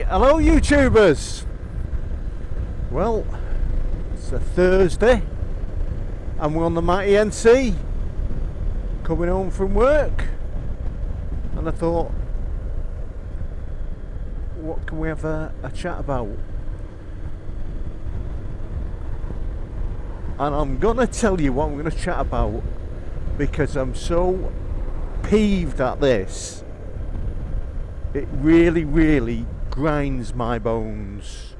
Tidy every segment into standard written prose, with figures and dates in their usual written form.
Hello YouTubers! Well, it's a Thursday and we're on the mighty NC coming home from work, and I thought, what can we have a chat about? And I'm gonna tell you what I'm gonna chat about because I'm so peeved at this. It really grinds my bones.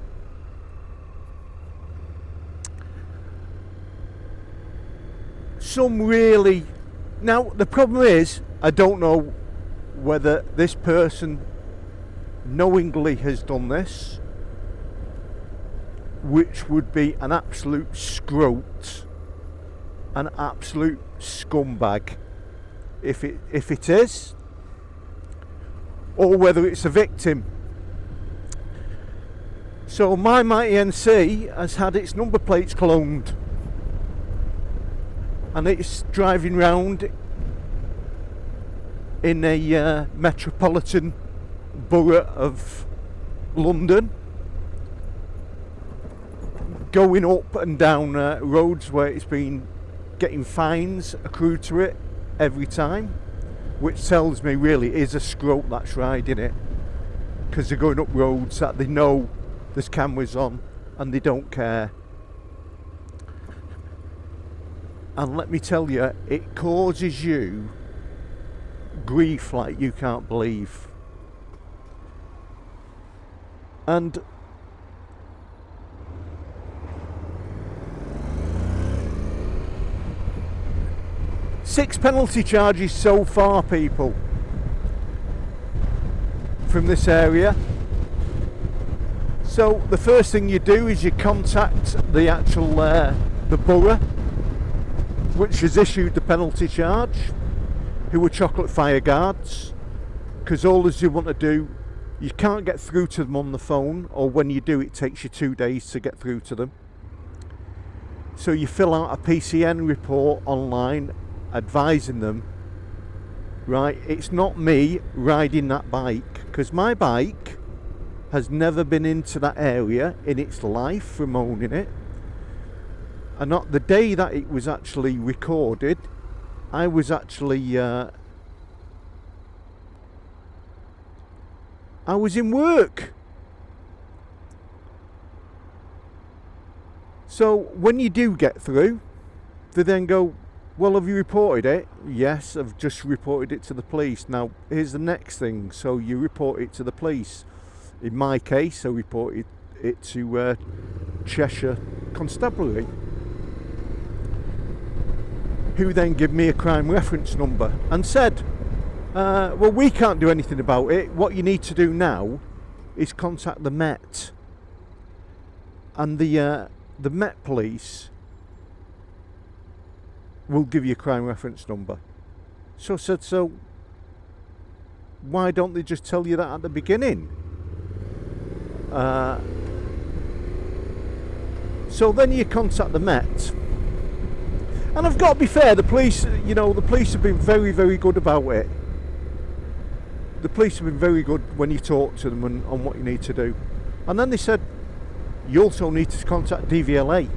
Now the problem is, I don't know whether this person knowingly has done this, which would be an absolute scrote, an absolute scumbag if it is, or whether it's a victim. So my mighty NC has had its number plates cloned and it's driving round in a metropolitan borough of London, going up and down roads where it's been getting fines accrued to it every time, which tells me really it is a scrote that's riding it, because they're going up roads that they know there's cameras on and they don't care. And let me tell you, it causes you grief like you can't believe. And six penalty charges so far, people, from this area. So the first thing you do is you contact the actual the borough which has issued the penalty charge, who are chocolate fire guards, because all as you want to do, you can't get through to them on the phone, or when you do it takes you 2 days to get through to them. So you fill out a PCN report online advising them, right, it's not me riding that bike, because my bike has never been into that area in its life from owning it. And not the day that it was actually recorded, I was actually I was in work. So when you do get through, they then go, well, have you reported it? Yes, I've just reported it to the police. Now here's the next thing. So you report it to the police. In my case, I reported it to Cheshire Constabulary, who then give me a crime reference number and said, well, we can't do anything about it. What you need to do now is contact the Met, and the Met police will give you a crime reference number. So I said, so why don't they just tell you that at the beginning? So then you contact the Met. And I've got to be fair, the police, you know, the police have been very good about it. The police have been very good when you talk to them on what you need to do. And then they said, you also need to contact DVLA.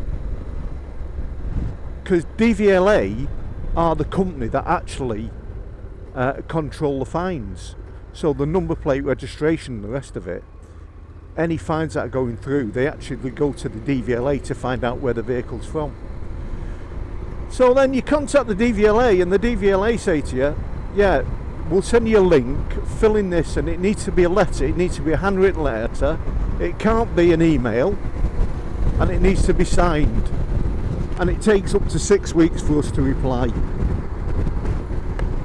Because DVLA are the company that actually control the fines. So the number plate registration and the rest of it, any fines that are going through, they actually go to the DVLA to find out where the vehicle's from. So then you contact the DVLA, and the DVLA say to you, yeah, we'll send you a link, fill in this, and it needs to be a letter, it needs to be a handwritten letter, it can't be an email, and it needs to be signed. And it takes up to 6 weeks for us to reply.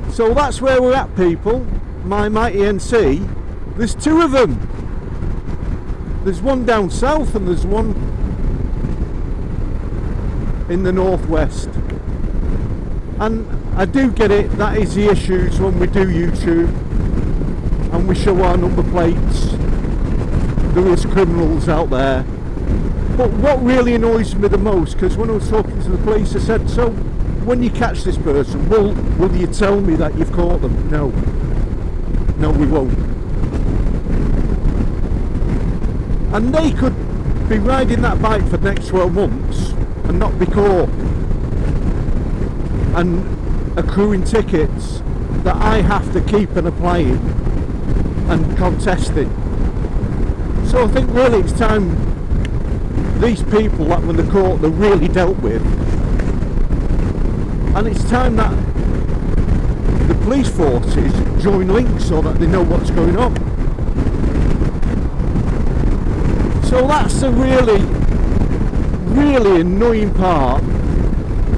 So that's where we're at, people. My mighty NC, there's two of them. There's one down south and there's one in the northwest. And I do get it, that is the issues when we do YouTube and we show our number plates. There is criminals out there. But what really annoys me the most, because when I was talking to the police, I said, so when you catch this person, will you tell me that you've caught them? No, we won't. And they could be riding that bike for the next 12 months and not be caught and accruing tickets that I have to keep and applying and contesting. So I think really it's time these people that when they're caught they're really dealt with, and it's time that the police forces join links so that they know what's going on. So that's the really annoying part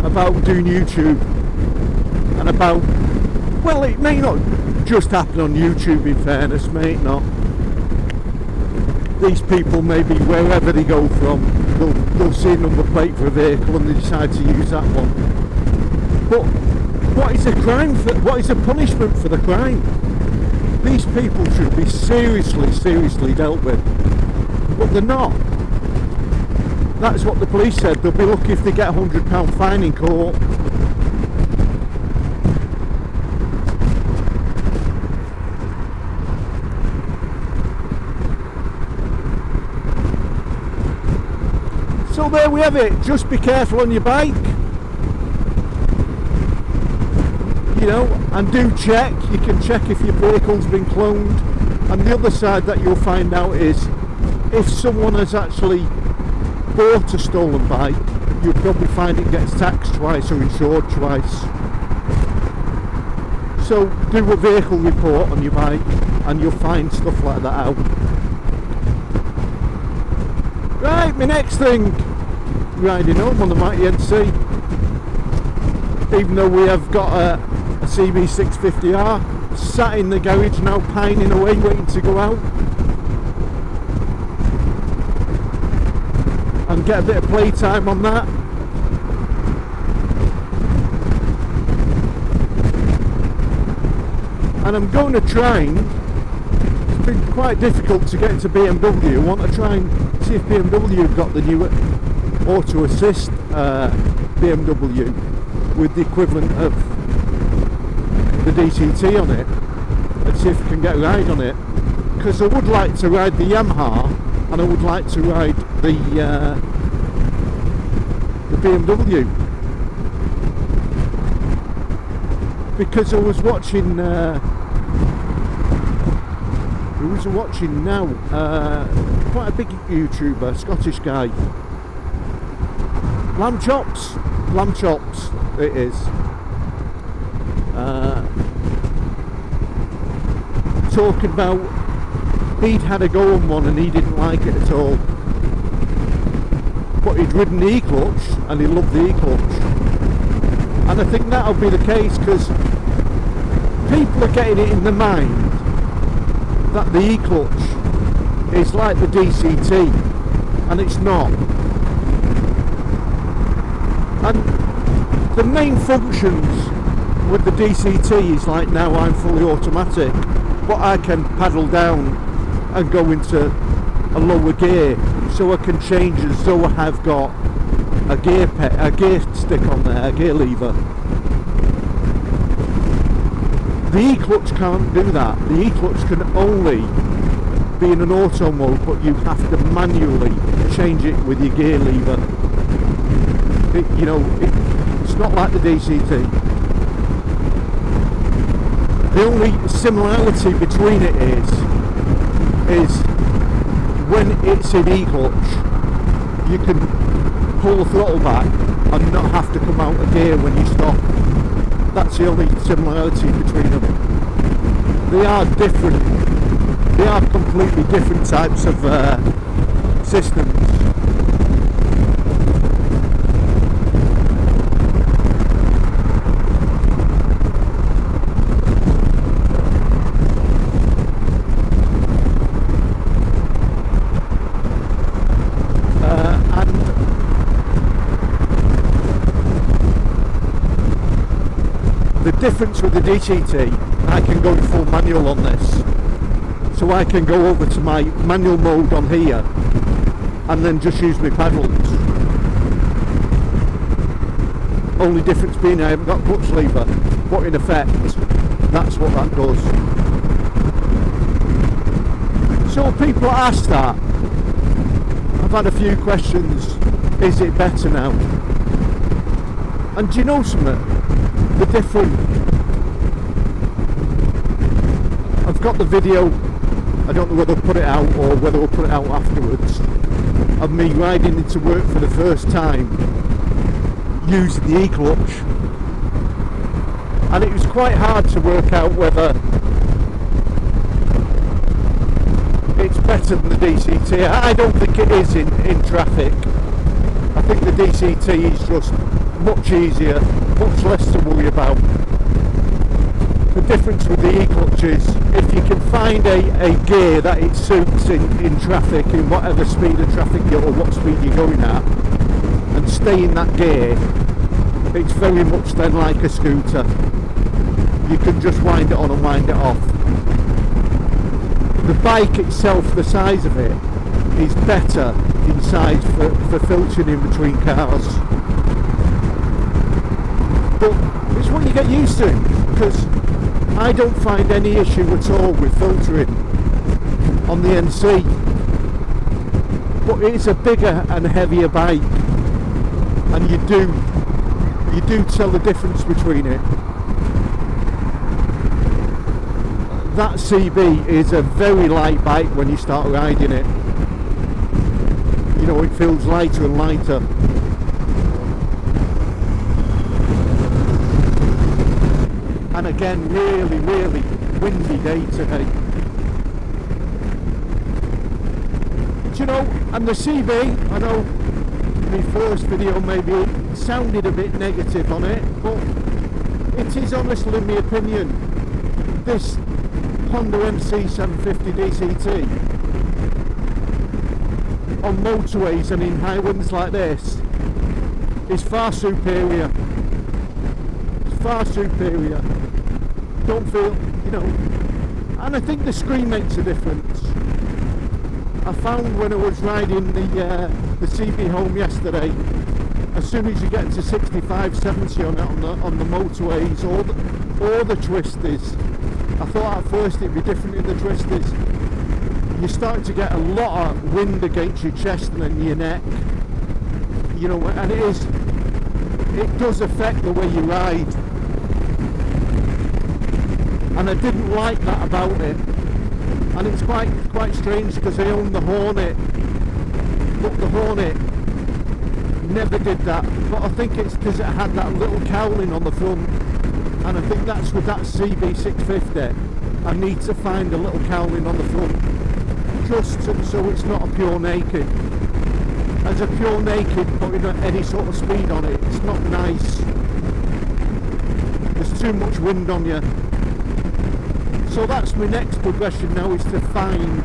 about doing YouTube, and about, well, it may not just happen on YouTube, in fairness, may it not. These people, maybe wherever they go from, they'll see a number plate for a vehicle and they decide to use that one. But what is the crime for, what is the punishment for the crime? These people should be seriously dealt with, but they're not. That's what the police said. They'll be lucky if they get a £100 fine in court. So there we have it. Just be careful on your bike, you know, and do check. You can check if your vehicle's been cloned. And the other side that you'll find out is if someone has actually bought a stolen bike, you'll probably find it gets taxed twice or insured twice. So do a vehicle report on your bike and you'll find stuff like that out. Right, my next thing, riding home on the mighty NC. Even though we have got a CB650R sat in the garage now, pining away, waiting to go out and get a bit of playtime on that. And I'm going to try and, it's been quite difficult to get into BMW. I want to try and see if BMW have got the new auto assist BMW with the equivalent of the DCT on it, and see if I can get a ride on it, because I would like to ride the Yamaha and I would like to ride the BMW, because I was watching who was I watching now, quite a big YouTuber, Scottish guy, Lamb Chops it is, talking about he'd had a go on one and he didn't like it at all, but he'd ridden the E-clutch and he loved the E-clutch. And I think that'll be the case, because people are getting it in their mind that the E-clutch is like the DCT, and it's not. And the main functions with the DCT is like, now I'm fully automatic, but I can paddle down and go into a lower gear, so I can change as though I have got a gear stick on there, a gear lever. The E-clutch can't do that. The E-clutch can only be in an auto mode, but you have to manually change it with your gear lever. It's not like the DCT. The only similarity between it is when it's in E-clutch, you can pull the throttle back and not have to come out of gear when you stop. That's the only similarity between them. They are different. They are completely different types of systems. The difference with the DCT, I can go full manual on this, so I can go over to my manual mode on here and then just use my paddles. Only difference being I haven't got clutch lever, but in effect that's what that does. So people ask that, had a few questions. Is it better now? And do you know something? The different. I've got the video. I don't know whether I'll put it out or whether we'll put it out afterwards, of me riding into work for the first time using the e-clutch, and it was quite hard to work out whether it's better than the DCT. I don't think it is in traffic. I think the DCT is just much easier, much less to worry about. The difference with the e-clutch is if you can find a gear that it suits in traffic, in whatever speed of traffic or what speed you're going at, and stay in that gear, it's very much then like a scooter. You can just wind it on and wind it off. The bike itself, the size of it, is better in size for filtering in between cars. But it's what you get used to, because I don't find any issue at all with filtering on the NC, but it is a bigger and heavier bike, and you do tell the difference between it. That CB is a very light bike when you start riding it. You know, it feels lighter and lighter. And again, really, really windy day today. Do you know, and the CB, I know my first video maybe sounded a bit negative on it, but it is honestly, in my opinion, this Honda MC 750 DCT on motorways and in high winds like this is far superior. It's far superior. Don't feel, you know, and I think the screen makes a difference. I found when I was riding the CB home yesterday, as soon as you get to 65, 70 on the motorways or the twisties, I thought at first it'd be different in the twisties. You start to get a lot of wind against your chest and then your neck, you know, and it does affect the way you ride. And I didn't like that about it, and it's quite strange because I own the Hornet, but the Hornet never did that. But I think it's because it had that little cowling on the front, and I think that's with that CB650. I need to find a little cowling on the front, just so it's not a pure naked. As a pure naked, putting any sort of speed on it, it's not nice. There's too much wind on you. So that's my next progression now, is to find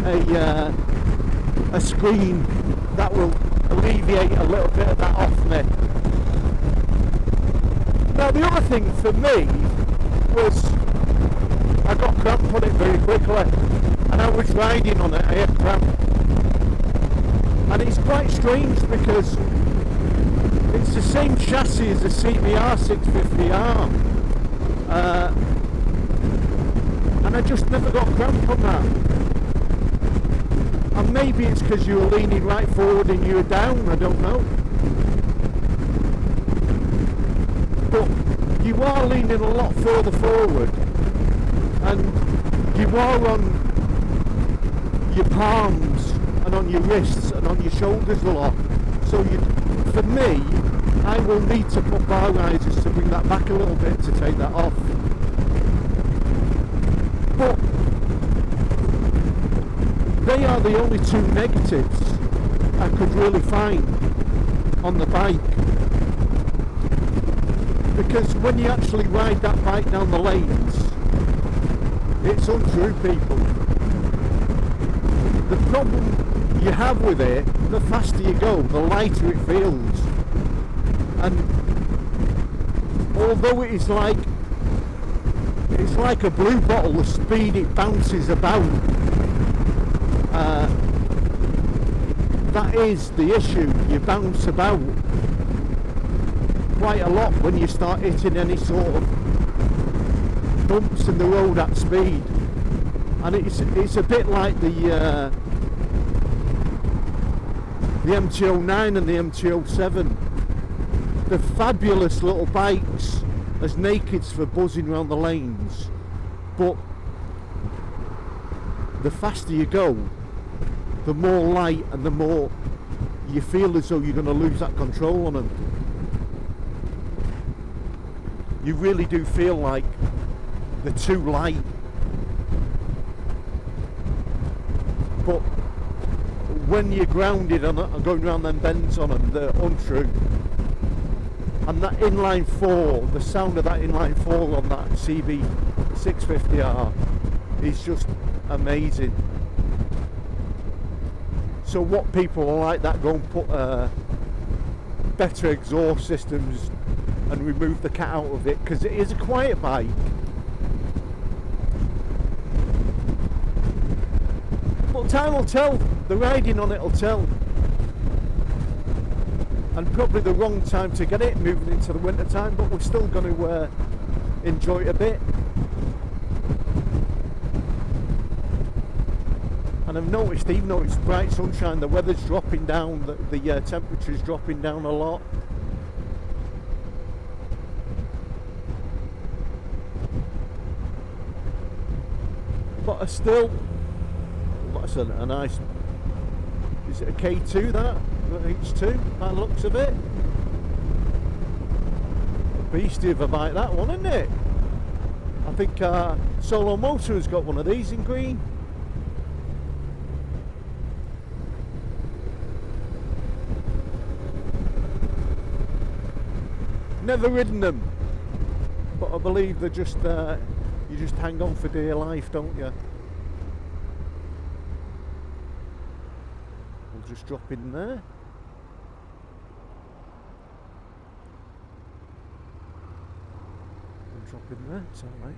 a screen that will alleviate a little bit of that off me. Now the other thing for me was I got cramp on it very quickly, and I was riding on it, I had cramp. And it's quite strange because it's the same chassis as the CBR 650R. And I just never got cramp on that. And maybe it's because you were leaning right forward and you were down, I don't know. But you are leaning a lot further forward, and you are on your palms and on your wrists and on your shoulders a lot. So for me, I will need to put bar risers to bring that back a little bit to take that off. But they are the only two negatives I could really find on the bike, because when you actually ride that bike down the lanes, it's untrue, people. The problem you have with it, the faster you go, the lighter it feels. And although it's like a blue bottle, the speed it bounces about, that is the issue. You bounce about quite a lot when you start hitting any sort of bumps in the road at speed, and it's a bit like the the MT-09 and the MT-07. They're fabulous little bikes as nakeds for buzzing around the lanes, but the faster you go, the more light and the more you feel as though you're going to lose that control on them. You really do feel like they're too light. But when you're grounded on it and going around them bends on them, they're untrue. And that inline 4, the sound of that inline 4 on that CB650R is just amazing. So what people are like that go and put better exhaust systems and remove the cat out of it, because it is a quiet bike. But time will tell, the riding on it will tell. And probably the wrong time to get it, moving into the winter time, but we're still going to enjoy it a bit. And I've noticed, even though it's bright sunshine, the weather's dropping down, the temperature's dropping down a lot. But I still, that's a nice, is it a K2 that? H2, by the looks of it. A beastie of a bike that one, isn't it? I think Solo Motor has got one of these in green. Never ridden them, but I believe they're just you just hang on for dear life, don't you? We'll just drop in there. We'll drop in there, it's alright.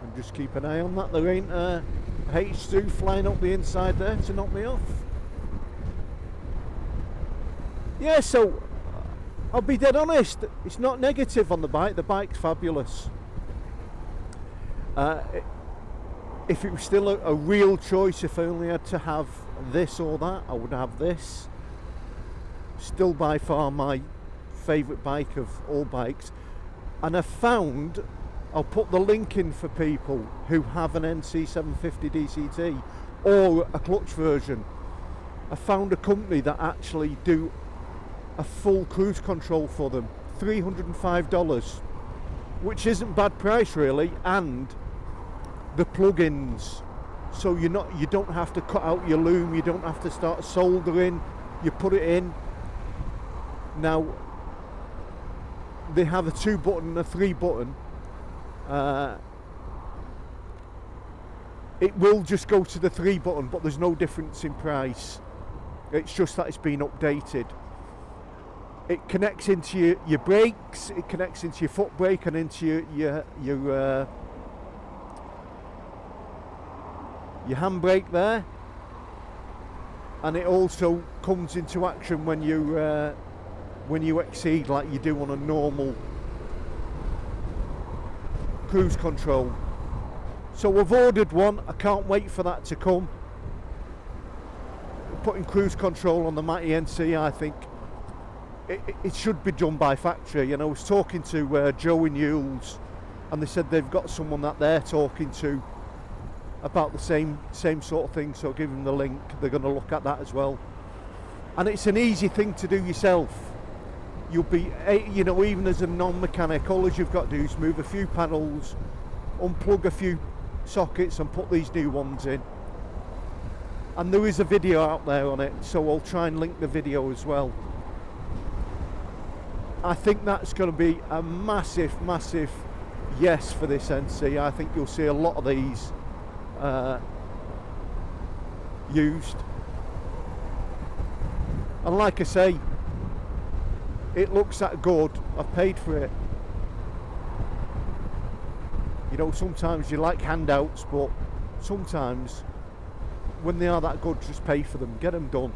And just keep an eye on that, there ain't a H2 flying up the inside there to knock me off. Yeah, so I'll be dead honest, it's not negative on the bike's fabulous. If it was still a real choice, if I only had to have this or that, I would have this. Still by far my favourite bike of all bikes. And I've found, I'll put the link in for people who have an NC750 DCT or a clutch version. I found a company that actually do a full cruise control for them, $305, which isn't bad price really, and the plugins, so you don't have to cut out your loom, you don't have to start soldering, you put it in. Now they have a 2-button and a 3-button. It will just go to the 3-button, but there's no difference in price. It's just that it's been updated. It connects into your brakes, it connects into your foot brake and into your handbrake there, and it also comes into action when you exceed, like you do on a normal cruise control. So I've ordered one, I can't wait for that to come. Putting cruise control on the Mighty NC, I think it should be done by factory. And I was talking to Joe and Yules, and they said they've got someone that they're talking to about the same sort of thing, so I'll give them the link. They're going to look at that as well. And it's an easy thing to do yourself. You'll be, you know, even as a non-mechanic, all you've got to do is move a few panels, unplug a few sockets and put these new ones in. And there is a video out there on it, so I'll try and link the video as well. I think that's going to be a massive yes for this NC. I think you'll see a lot of these used. And like I say, it looks that good. I've paid for it. You know, sometimes you like handouts, but sometimes when they are that good, just pay for them, get them done.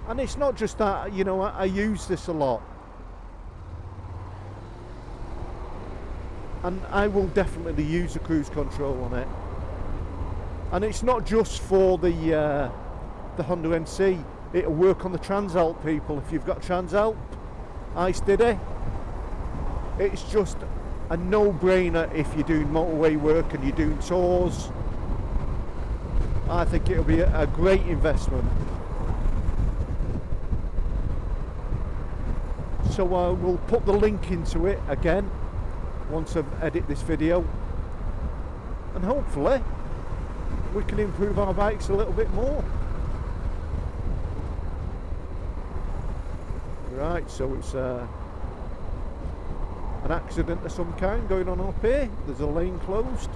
And it's not just that, you know, I use this a lot, and I will definitely use a cruise control on it. And it's not just for the the Honda NC. It'll work on the Transalp, people. If you've got Transalp, Ice Diddy, it's just a no-brainer if you're doing motorway work and you're doing tours. I think it'll be a great investment. So we'll put the link into it again once I've edited this video, and hopefully we can improve our bikes a little bit more. Right, so it's an accident of some kind going on up here. There's a lane closed.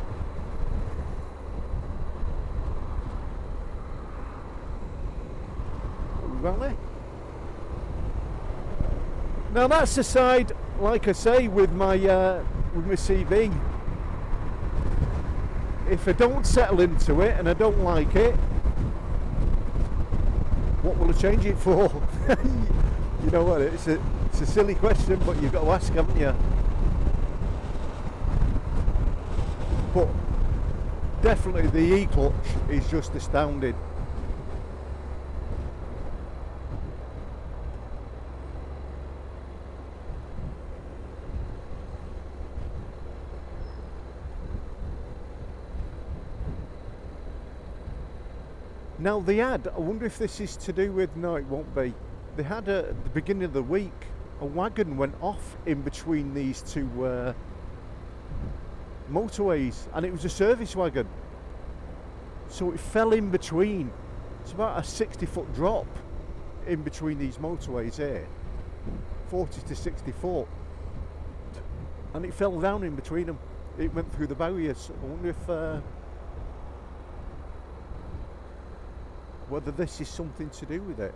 Rally. Now that's the side, like I say, with my CV. If I don't settle into it and I don't like it, what will I change it for? You know what? It's a silly question, but you've got to ask, haven't you? But definitely the E-clutch is just astounding. Now they had, I wonder if this is to do with, no it won't be, they had at the beginning of the week, a wagon went off in between these two motorways, and it was a service wagon. So it fell in between. It's about a 60-foot drop in between these motorways here, 40 to 60 foot. And it fell down in between them. It went through the barriers. I wonder if whether this is something to do with it.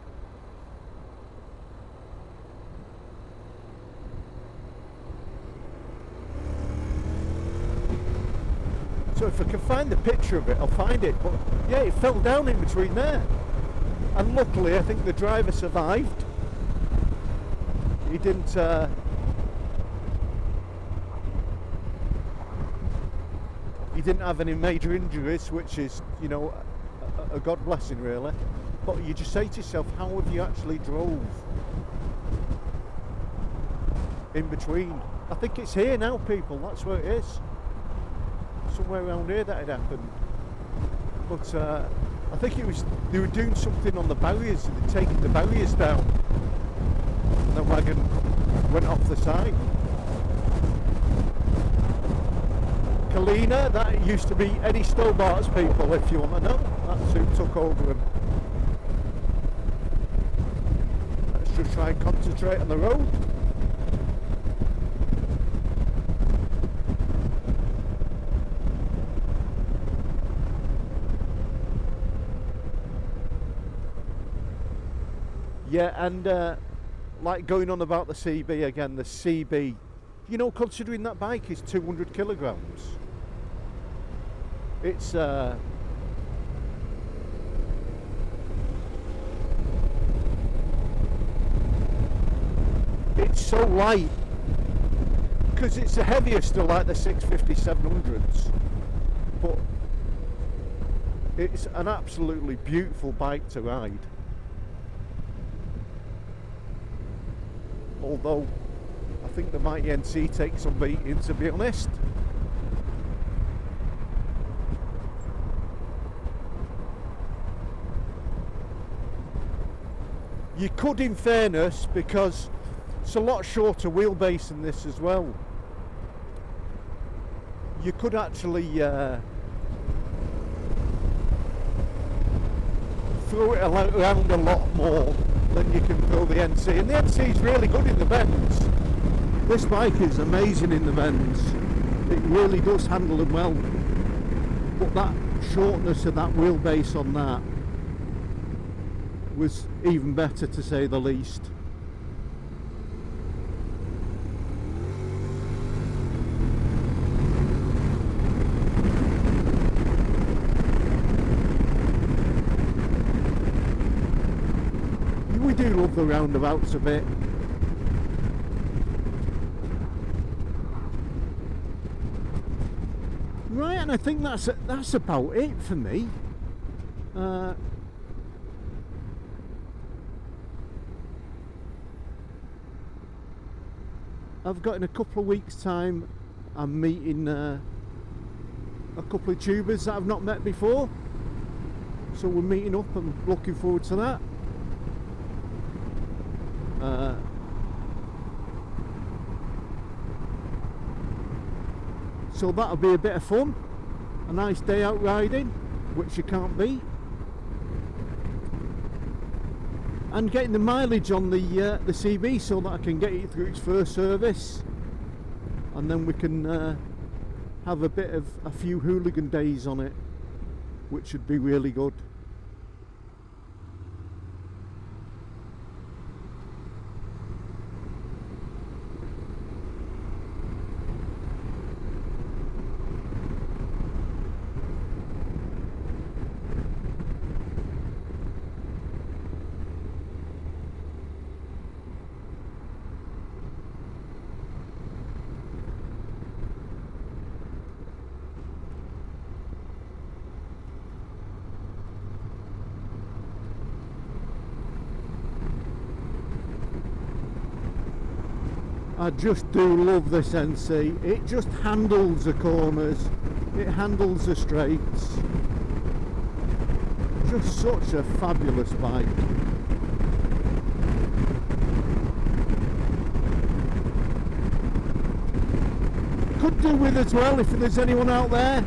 So if I can find the picture of it, I'll find it. But yeah, it fell down in between there. And luckily, I think the driver survived. He didn't have any major injuries, which is, you know, a God blessing really. But you just say to yourself, how have you actually drove in between? I think it's here now, people. That's where it is. Somewhere around here that had happened. But I think it was, they were doing something on the barriers. They'd taken the barriers down. And the wagon went off the side. Kalina, that used to be Eddie Stobart's people, if you want to know. That's who took over him. Let's just try and concentrate on the road. Yeah, and like going on about the CB again, the CB, you know, considering that bike is 200 kilograms, it's so light because it's the heaviest of like the 650 700s, but it's an absolutely beautiful bike to ride. Although I think the Mighty NC takes some beating, to be honest. You could, in fairness, because it's a lot shorter wheelbase than this as well, you could actually throw it around a lot more than you can throw the NC. And the NC is really good in the bends. This bike is amazing in the bends. It really does handle them well. But that shortness of that wheelbase on that was even better, to say the least. We do love the roundabouts a bit. Right, and I think that's about it for me. I've got in a couple of weeks time, I'm meeting a couple of tubers that I've not met before, so we're meeting up. I'm looking forward to that. So that'll be a bit of fun, a nice day out riding, which you can't beat, and getting the mileage on the CB so that I can get it through its first service, and then we can have a few hooligan days on it, which should be really good. I just do love this NC. It just handles the corners, it handles the straights. Just such a fabulous bike. Could do with as well, if there's anyone out there,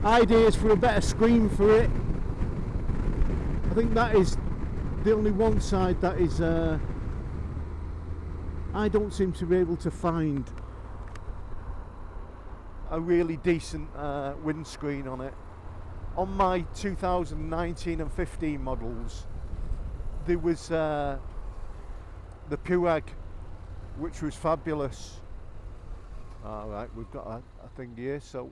ideas for a better screen for it. I think that is the only one side that is I don't seem to be able to find a really decent windscreen on it. On my 2019 and 15 models, there was the Puag, which was fabulous. Alright, we've got a thing here, so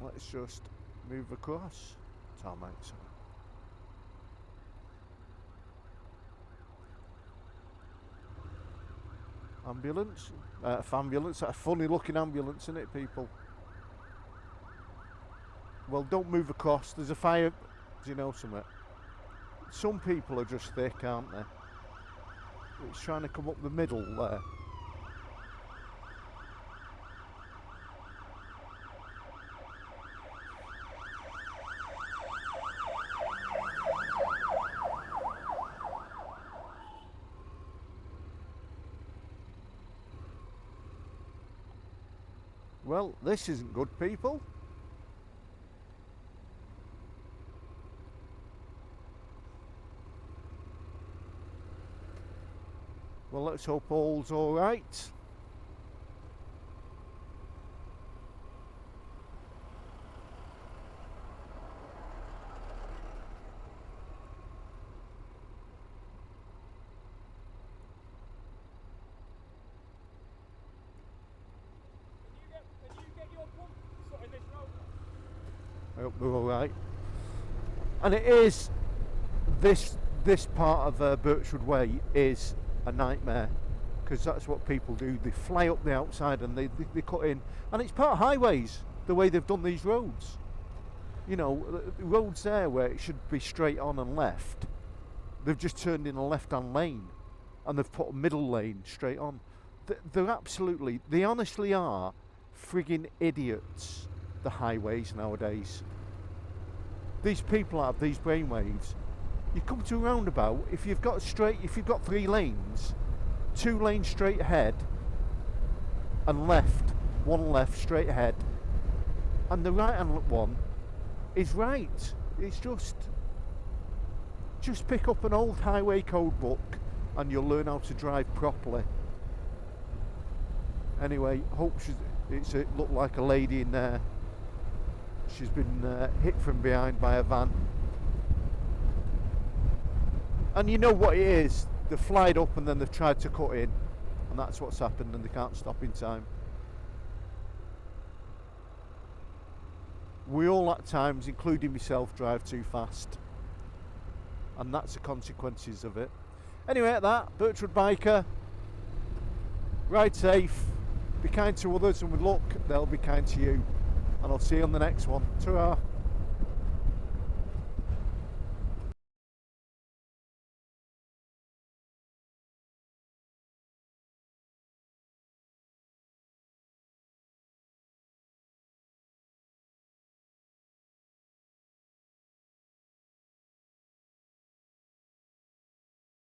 let's just move across. Mate, sorry. Ambulance, ambulance, a funny looking ambulance, isn't it, people? Well, don't move across, there's a fire. Do you know something? Some people are just thick, aren't they? It's trying to come up the middle there. Well, this isn't good, people. Well, let's hope all's all right. I hope they're all right. And it is this part of Birchwood Way is a nightmare, because that's what people do. They fly up the outside and they cut in, and it's part of highways the way they've done these roads. You know, the roads there where it should be straight on and left, they've just turned in a left-hand lane and they've put a middle lane straight on. They honestly are frigging idiots, the highways nowadays. These people have these brainwaves. You come to a roundabout, if you've got 3 lanes, 2 lanes straight ahead and left, 1 left straight ahead, and the right hand one is right. It's just pick up an old highway code book and you'll learn how to drive properly. Anyway, hope it looked like a lady in there. She's been hit from behind by a van. And you know what it is, they've flied up and then they've tried to cut in, and that's what's happened, and they can't stop in time. We all at times, including myself, drive too fast, and that's the consequences of it. Anyway, at that, Birchwood Biker, ride safe, be kind to others, and with luck they'll be kind to you, and I'll see you on the next one. Ta-ra.